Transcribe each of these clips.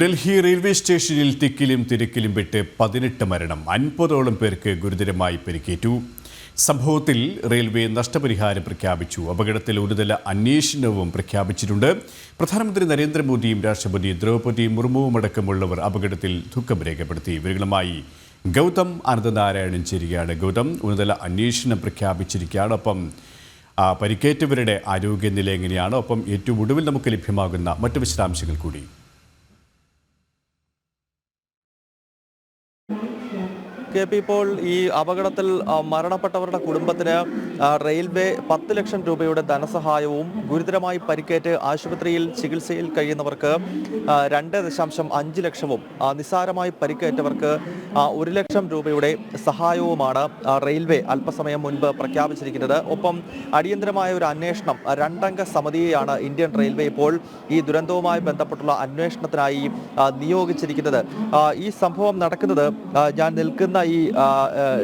Delhi railway സ്റ്റേഷനിൽ തിക്കിലും തിരക്കിലും പെട്ട് 18 മരണം, 50ഓളം പേർക്ക് ഗുരുതരമായി പരിക്കേറ്റു. സംഭവത്തിൽ റെയിൽവേ നഷ്ടപരിഹാരം പ്രഖ്യാപിച്ചു. അപകടത്തിൽ ഒരുതല അന്വേഷണവും പ്രഖ്യാപിച്ചിട്ടുണ്ട്. പ്രധാനമന്ത്രി നരേന്ദ്രമോദിയും രാഷ്ട്രപതി ദ്രൗപദി മുർമുവും അടക്കമുള്ളവർ അപകടത്തിൽ ദുഃഖം രേഖപ്പെടുത്തി. ഇവരുമായി ഗൗതം അനന്തനാരായണൻ ചേരുകയാണ്. ഗൗതം, ഉന്നതല അന്വേഷണം പ്രഖ്യാപിച്ചിരിക്കുകയാണ്. ഒപ്പം പരിക്കേറ്റവരുടെ ആരോഗ്യനില എങ്ങനെയാണ്? ഒപ്പം ഏറ്റവും ഒടുവിൽ നമുക്ക് ലഭ്യമാകുന്ന മറ്റു വിശദാംശങ്ങൾ കൂടി. ഇപ്പോൾ ഈ അപകടത്തിൽ മരണപ്പെട്ടവരുടെ കുടുംബത്തിന് റെയിൽവേ 10 ലക്ഷം രൂപയുടെ ധനസഹായവും ഗുരുതരമായി പരിക്കേറ്റ് ആശുപത്രിയിൽ ചികിത്സയിൽ കഴിയുന്നവർക്ക് 2.5 ലക്ഷവും നിസ്സാരമായി പരിക്കേറ്റവർക്ക് 1 ലക്ഷം രൂപയുടെ സഹായവുമാണ് റെയിൽവേ അല്പസമയം മുൻപ് പ്രഖ്യാപിച്ചിരിക്കുന്നത്. ഒപ്പം അടിയന്തരമായ ഒരു അന്വേഷണം 2-അംഗ സമിതിയെയാണ് ഇന്ത്യൻ റെയിൽവേ ഇപ്പോൾ ഈ ദുരന്തവുമായി ബന്ധപ്പെട്ടുള്ള അന്വേഷണത്തിനായി നിയോഗിച്ചിരിക്കുന്നത്. ഈ സംഭവം നടക്കുന്നത് ഞാൻ നിൽക്കുന്ന ഈ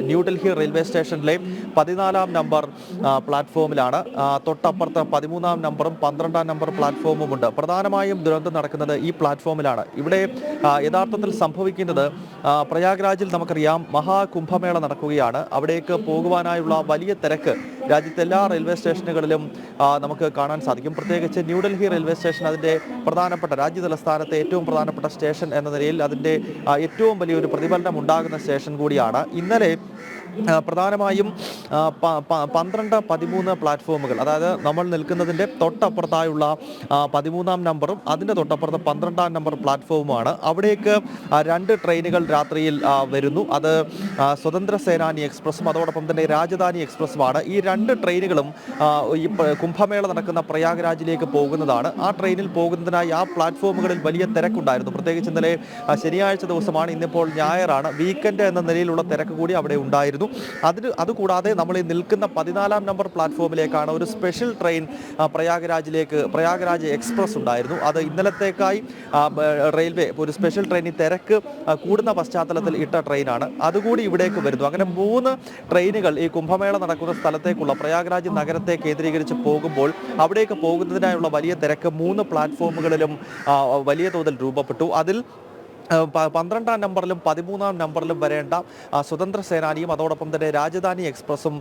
ന്യൂഡൽഹി റെയിൽവേ സ്റ്റേഷനിലെ 14-ാം നമ്പർ പ്ലാറ്റ്ഫോമിലാണ്. തൊട്ടപ്പുറത്ത് 13-ാം നമ്പറും 12-ാം നമ്പർ പ്ലാറ്റ്ഫോമുമുണ്ട്. പ്രധാനമായും ദുരന്തം നടക്കുന്നത് ഈ പ്ലാറ്റ്ഫോമിലാണ്. ഇവിടെ യഥാർത്ഥത്തിൽ സംഭവിക്കുന്നത് പ്രയാഗ്രാജിൽ നമുക്കറിയാം മഹാകുംഭമേള നടക്കുകയാണ്. അവിടേക്ക് പോകുവാനായുള്ള വലിയ തിരക്ക് രാജ്യത്തെ എല്ലാ റെയിൽവേ സ്റ്റേഷനുകളിലും നമുക്ക് കാണാൻ സാധിക്കും. പ്രത്യേകിച്ച് ന്യൂഡൽഹി റെയിൽവേ സ്റ്റേഷൻ അതിൻ്റെ പ്രധാനപ്പെട്ട രാജ്യതലസ്ഥാനത്തെ ഏറ്റവും പ്രധാനപ്പെട്ട സ്റ്റേഷൻ എന്ന നിലയിൽ അതിൻ്റെ ഏറ്റവും വലിയൊരു പ്രതിഫലനം ഉണ്ടാകുന്ന സ്റ്റേഷൻ കൂടിയാണ്. ഇന്നലെ പ്രധാനമായും 12, 13 പ്ലാറ്റ്ഫോമുകൾ, അതായത് നമ്മൾ നിൽക്കുന്നതിൻ്റെ തൊട്ടപ്പുറത്തായുള്ള 13-ാം നമ്പറും അതിൻ്റെ തൊട്ടപ്പുറത്ത് 12-ാം നമ്പർ പ്ലാറ്റ്ഫോമുമാണ്. അവിടേക്ക് 2 ട്രെയിനുകൾ രാത്രിയിൽ വരുന്നു. അത് സ്വതന്ത്ര സേനാനി എക്സ്പ്രസും അതോടൊപ്പം തന്നെ രാജധാനി എക്സ്പ്രസുമാണ്. ഈ 2 ട്രെയിനുകളും ഈ കുംഭമേള നടക്കുന്ന പ്രയാഗ്രാജിലേക്ക് പോകുന്നതാണ്. ആ ട്രെയിനിൽ പോകുന്നതിനായി ആ പ്ലാറ്റ്ഫോമുകളിൽ വലിയ തിരക്കുണ്ടായിരുന്നു. പ്രത്യേകിച്ച് ഇന്നലെ ശനിയാഴ്ച ദിവസമാണ്, ഇന്നിപ്പോൾ ഞായറാണ്. വീക്കെൻഡ് എന്ന നിലയിലുള്ള തിരക്ക് കൂടി അവിടെ ഉണ്ടായിരുന്നു. അതുകൂടാതെ നമ്മൾ ഈ നിൽക്കുന്ന 14-ാം നമ്പർ പ്ലാറ്റ്ഫോമിലേക്കാണ് ഒരു സ്പെഷ്യൽ ട്രെയിൻ പ്രയാഗ്രാജ് എക്സ്പ്രസ് ഉണ്ടായിരുന്നു. അത് ഇന്നലത്തേക്കായി റെയിൽവേ ഒരു സ്പെഷ്യൽ ട്രെയിനിൽ തിരക്ക് കൂടുന്ന പശ്ചാത്തലത്തിൽ ഇട്ട ട്രെയിനാണ്. അതുകൂടി ഇവിടേക്ക് വരുന്നു. അങ്ങനെ 3 ട്രെയിനുകൾ ഈ കുംഭമേള നടക്കുന്ന സ്ഥലത്തേക്കുള്ള പ്രയാഗ്രാജ് നഗരത്തെ കേന്ദ്രീകരിച്ച് പോകുമ്പോൾ അവിടേക്ക് പോകുന്നതിനായുള്ള വലിയ തിരക്ക് 3 പ്ലാറ്റ്ഫോമുകളിലും വലിയ തോതിൽ രൂപപ്പെട്ടു. അതിൽ 12-ാം നമ്പറിലും 13-ാം നമ്പറിലും വരേണ്ട സ്വതന്ത്ര സേനാനിയും അതോടൊപ്പം തന്നെ രാജധാനി എക്സ്പ്രസും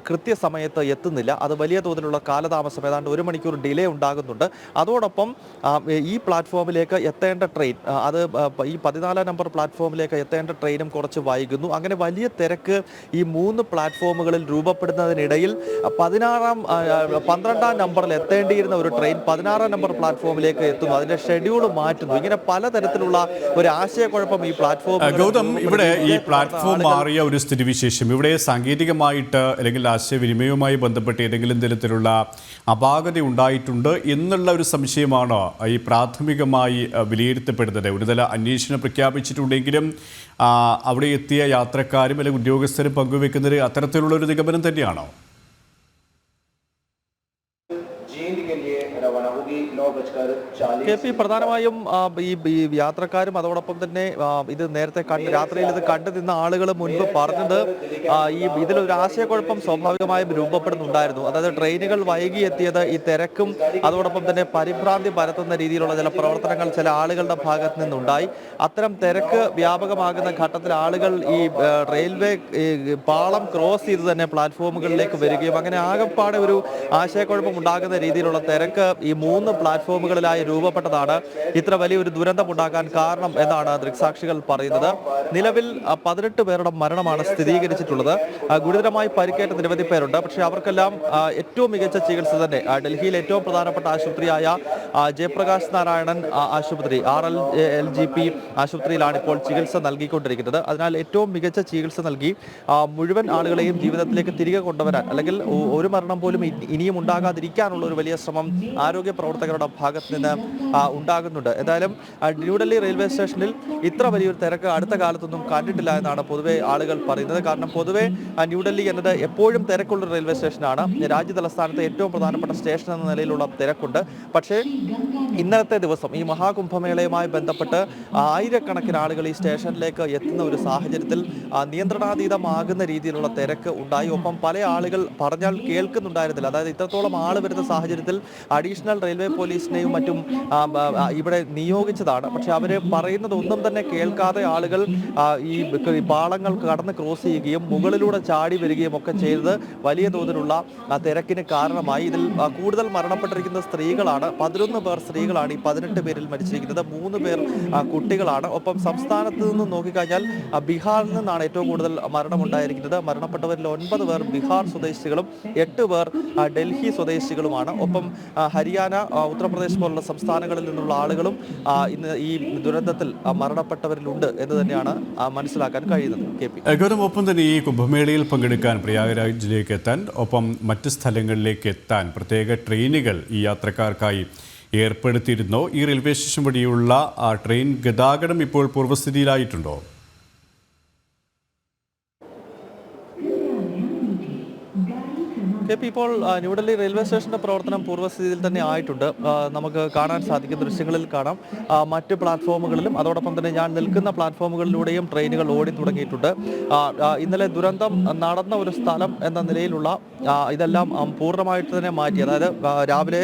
കൃത്യസമയത്ത് എത്തുന്നില്ല. അത് വലിയ തോതിലുള്ള കാലതാമസം, ഏതാണ്ട് 1 മണിക്കൂർ ഡിലേ ഉണ്ടാകുന്നുണ്ട്. അതോടൊപ്പം ഈ പ്ലാറ്റ്ഫോമിലേക്ക് എത്തേണ്ട ട്രെയിൻ, അത് ഈ 14-ാം നമ്പർ പ്ലാറ്റ്ഫോമിലേക്ക് എത്തേണ്ട ട്രെയിനും കുറച്ച് വൈകുന്നു. അങ്ങനെ വലിയ തിരക്ക് ഈ 3 പ്ലാറ്റ്ഫോമുകളിൽ രൂപപ്പെടുന്നതിനിടയിൽ 12-ാം നമ്പറിൽ എത്തേണ്ടിയിരുന്ന ഒരു ട്രെയിൻ 16-ാം നമ്പർ പ്ലാറ്റ്ഫോമിലേക്ക് എത്തുന്നു. അതിൻ്റെ ഷെഡ്യൂൾ മാറ്റുന്നു. ഇങ്ങനെ പലതരത്തിലുള്ള ഒരു ആശയക്കുഴപ്പം ഈ പ്ലാറ്റ്ഫോം. ഗൗതം, ഇവിടെ ഈ പ്ലാറ്റ്ഫോം മാറിയ ഒരു സ്ഥിതിവിശേഷം, ഇവിടെ സാങ്കേതികമായിട്ട് അല്ലെങ്കിൽ ആശയവിനിമയവുമായി ബന്ധപ്പെട്ട് ഏതെങ്കിലും തരത്തിലുള്ള അപാകത ഉണ്ടായിട്ടുണ്ട് എന്നുള്ള ഒരു സംശയമാണോ ഈ പ്രാഥമികമായി വിലയിരുത്തപ്പെടുന്നത്? ഒരുതല അന്വേഷണം പ്രഖ്യാപിച്ചിട്ടുണ്ടെങ്കിലും അവിടെ എത്തിയ യാത്രക്കാരും അല്ലെങ്കിൽ ഉദ്യോഗസ്ഥരും പങ്കുവെക്കുന്നത് അത്തരത്തിലുള്ള ഒരു നിഗമനം തന്നെയാണോ? പ്രധാനമായും ഈ യാത്രക്കാരും അതോടൊപ്പം തന്നെ ഇത് നേരത്തെ രാത്രിയിൽ ഇത് കണ്ടു നിന്ന ആളുകൾ മുൻപ് പറഞ്ഞത് ഇതിലൊരു ആശയക്കുഴപ്പം സ്വാഭാവികമായും രൂപപ്പെടുന്നുണ്ടായിരുന്നു. അതായത് ട്രെയിനുകൾ വൈകി എത്തിയത് ഈ തിരക്കും അതോടൊപ്പം തന്നെ പരിഭ്രാന്തി പരത്തുന്ന രീതിയിലുള്ള ചില പ്രവർത്തനങ്ങൾ ചില ആളുകളുടെ ഭാഗത്ത് നിന്നുണ്ടായി. അത്തരം തിരക്ക് വ്യാപകമാകുന്ന ഘട്ടത്തിൽ ആളുകൾ ഈ റെയിൽവേ പാളം ക്രോസ് ചെയ്ത് തന്നെ പ്ലാറ്റ്ഫോമുകളിലേക്ക് വരികയും അങ്ങനെ ആകെപ്പാടെ ഒരു ആശയക്കുഴപ്പം ഉണ്ടാകുന്ന രീതിയിലുള്ള തിരക്ക് ഈ 3 പ്ലാറ്റ്ഫോമുകളിലായി രൂപപ്പെട്ടതാണ് ഇത്ര വലിയൊരു ദുരന്തമുണ്ടാക്കാൻ കാരണം എന്നാണ് ദൃക്സാക്ഷികൾ പറയുന്നത്. നിലവിൽ 18 പേരുടെ മരണമാണ് സ്ഥിരീകരിച്ചിട്ടുള്ളത്. ഗുരുതരമായി പരിക്കേറ്റ നിരവധി പേരുണ്ട്. പക്ഷേ അവർക്കെല്ലാം ഏറ്റവും മികച്ച ചികിത്സ തന്നെ ഡൽഹിയിലെ ഏറ്റവും പ്രധാനപ്പെട്ട ആശുപത്രിയായ ജയപ്രകാശ് നാരായണൻ ആശുപത്രി RLGP ആശുപത്രിയിലാണ് ഇപ്പോൾ ചികിത്സ നൽകിക്കൊണ്ടിരിക്കുന്നത്. അതിനാൽ ഏറ്റവും മികച്ച ചികിത്സ നൽകി മുഴുവൻ ആളുകളെയും ജീവിതത്തിലേക്ക് തിരികെ കൊണ്ടുവരാൻ, അല്ലെങ്കിൽ ഒരു മരണം പോലും ഇനിയും ഉണ്ടാകാതിരിക്കാനുള്ള ഒരു വലിയ ശ്രമം ആരോഗ്യ പ്രവർത്തകരുടെ ഭാഗത്ത് നിന്ന് ഉണ്ടാകുന്നുണ്ട്. എന്തായാലും ന്യൂഡൽഹി റെയിൽവേ സ്റ്റേഷനിൽ ഇത്ര വലിയൊരു തിരക്ക് അടുത്ത കാലത്തൊന്നും കണ്ടിട്ടില്ല എന്നാണ് പൊതുവെ ആളുകൾ പറയുന്നത്. കാരണം പൊതുവെ ന്യൂഡൽഹി എന്നത് എപ്പോഴും തിരക്കുള്ള റെയിൽവേ സ്റ്റേഷനാണ്. രാജ്യതലസ്ഥാനത്തെ ഏറ്റവും പ്രധാനപ്പെട്ട സ്റ്റേഷൻ എന്ന നിലയിലുള്ള തിരക്കുണ്ട്. പക്ഷേ ഇന്നലത്തെ ദിവസം ഈ മഹാകുംഭമേളയുമായി ബന്ധപ്പെട്ട് ആയിരക്കണക്കിന് ആളുകൾ ഈ സ്റ്റേഷനിലേക്ക് എത്തുന്ന ഒരു സാഹചര്യത്തിൽ നിയന്ത്രണാതീതമാകുന്ന രീതിയിലുള്ള തിരക്ക് ഉണ്ടായി. ഒപ്പം പല ആളുകൾ പറഞ്ഞാൽ കേൾക്കുന്നുണ്ടായിരുന്നില്ല. അതായത് ഇത്രത്തോളം ആൾ വരുന്ന സാഹചര്യത്തിൽ അഡീഷണൽ റെയിൽവേ പോലീസിനെയും മറ്റും ഇവിടെ നിയോഗിച്ചതാണ്. പക്ഷെ അവർ പറയുന്നത് ഒന്നും തന്നെ കേൾക്കാതെ ആളുകൾ ഈ പാളങ്ങൾ കടന്ന് ക്രോസ് ചെയ്യുകയും മുകളിലൂടെ ചാടി വരികയും ഒക്കെ ചെയ്തത് വലിയ തോതിലുള്ള തിരക്കിന് കാരണമായി. ഇതിൽ കൂടുതൽ മരണപ്പെട്ടിരിക്കുന്ന സ്ത്രീകളാണ്. 11 പേർ സ്ത്രീകളാണ് ഈ 18 പേരിൽ മരിച്ചിരിക്കുന്നത്. 3 പേർ കുട്ടികളാണ്. ഒപ്പം സംസ്ഥാനത്ത് നിന്ന് നോക്കിക്കഴിഞ്ഞാൽ ബീഹാറിൽ നിന്നാണ് ഏറ്റവും കൂടുതൽ മരണമുണ്ടായിരിക്കുന്നത്. മരണപ്പെട്ടവരിൽ 9 പേർ ബീഹാർ സ്വദേശികളും 8 പേർ ഡൽഹി സ്വദേശികളുമാണ്. ഒപ്പം ഹരിയാന, ഉത്തർപ്രദേശ് പോലുള്ള സംസ്ഥാനങ്ങളിൽ നിന്നുള്ള ആളുകളും ഇന്ന് ഈ ദുരന്തത്തിൽ മരണപ്പെട്ടവരിലുണ്ട് എന്ന് തന്നെയാണ് മനസ്സിലാക്കാൻ കഴിയുന്നത്. ഗൗതം, ഒപ്പം തന്നെ ഈ കുംഭമേളയിൽ പങ്കെടുക്കാൻ പ്രയാഗ്രാജിലേക്ക് എത്താൻ, ഒപ്പം മറ്റ് സ്ഥലങ്ങളിലേക്ക് എത്താൻ പ്രത്യേക ട്രെയിനുകൾ ഈ യാത്രക്കാർക്കായി ഏർപ്പെടുത്തിയിരുന്നോ? ഈ റെയിൽവേ സ്റ്റേഷൻ വഴിയുള്ള ട്രെയിൻ ഗതാഗതം ഇപ്പോൾ പൂർവ്വസ്ഥിതിയിലായിട്ടുണ്ടോ? ഇപ്പോൾ ന്യൂഡൽഹി റെയിൽവേ സ്റ്റേഷന്റെ പ്രവർത്തനം പൂർവ്വസ്ഥിതിയിൽ തന്നെ ആയിട്ടുണ്ട്. നമുക്ക് കാണാൻ സാധിക്കും, ദൃശ്യങ്ങളിൽ കാണാം. മറ്റ് പ്ലാറ്റ്ഫോമുകളിലും അതോടൊപ്പം തന്നെ ഞാൻ നിൽക്കുന്ന പ്ലാറ്റ്ഫോമുകളിലൂടെയും ട്രെയിനുകൾ ഓടി തുടങ്ങിയിട്ടുണ്ട്. ഇന്നലെ ദുരന്തം നടന്ന ഒരു സ്ഥലം എന്ന നിലയിലുള്ള ഇതെല്ലാം പൂർണ്ണമായിട്ട് തന്നെ മാറ്റി. അതായത് രാവിലെ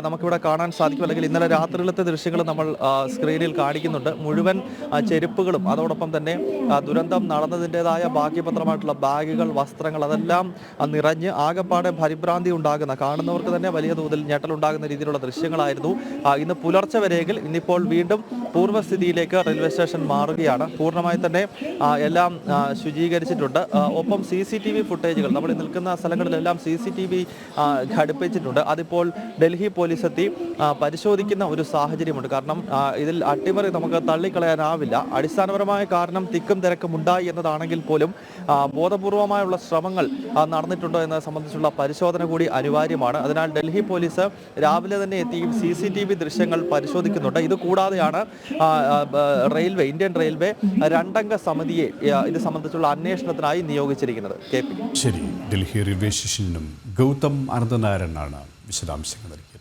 നമുക്കിവിടെ കാണാൻ സാധിക്കും, അല്ലെങ്കിൽ ഇന്നലെ രാത്രിയിലത്തെ ദൃശ്യങ്ങൾ നമ്മൾ സ്ക്രീനിൽ കാണിക്കുന്നുണ്ട്. മുഴുവൻ ചെരുപ്പുകളും അതോടൊപ്പം തന്നെ ദുരന്തം നടന്നതിൻ്റെതായ ബാക്കിപത്രമായിട്ടുള്ള ബാഗുകൾ, വസ്ത്രങ്ങൾ അതെല്ലാം നിറഞ്ഞ് ആകെപ്പാടെ പരിഭ്രാന്തി ഉണ്ടാകുന്ന, കാണുന്നവർക്ക് തന്നെ വലിയ തോതിൽ ഞെട്ടലുണ്ടാകുന്ന രീതിയിലുള്ള ദൃശ്യങ്ങളായിരുന്നു. ഇന്ന് പുലർച്ചെ വരെയെങ്കിൽ ഇന്നിപ്പോൾ വീണ്ടും പൂർവ്വസ്ഥിതിയിലേക്ക് റെയിൽവേ സ്റ്റേഷൻ മാറുകയാണ്. പൂർണ്ണമായി തന്നെ എല്ലാം ശുചീകരിച്ചിട്ടുണ്ട്. ഒപ്പം CCTV ഫുട്ടേജുകൾ, നമ്മൾ നിൽക്കുന്ന സ്ഥലങ്ങളിലെല്ലാം CCTV ഘടിപ്പിച്ചിട്ടുണ്ട്. അതിപ്പോൾ ഡൽഹി പോലീസ് എത്തി പരിശോധിക്കുന്ന ഒരു സാഹചര്യമുണ്ട്. കാരണം ഇതിൽ അട്ടിമറി നമുക്ക് തള്ളിക്കളയാനാവില്ല. അടിസ്ഥാനപരമായ കാരണം തിക്കും തിരക്കും ഉണ്ടായി എന്നതാണെങ്കിൽ പോലും ബോധപൂർവമായുള്ള ശ്രമങ്ങൾ നടന്നിട്ടുണ്ടോ എന്നത് സംബന്ധിച്ചുള്ള പരിശോധന കൂടി അനിവാര്യമാണ്. അതിനാൽ ഡൽഹി പോലീസ് രാവിലെ തന്നെ എത്തി CCTV ദൃശ്യങ്ങൾ പരിശോധിക്കുന്നുണ്ട്. ഇത് കൂടാതെയാണ് ഇന്ത്യൻ റെയിൽവേ 2 അംഗ സമിതിയെ ഇത് സംബന്ധിച്ചുള്ള അന്വേഷണത്തിനായി നിയോഗിച്ചിരിക്കുന്നത്. ശരി, ഡൽഹി റെയിൽവേ സ്റ്റേഷനിലും ഗൗതം അനന്തനാരായണനാണ് വിശദാംശങ്ങൾ നൽകിയത്.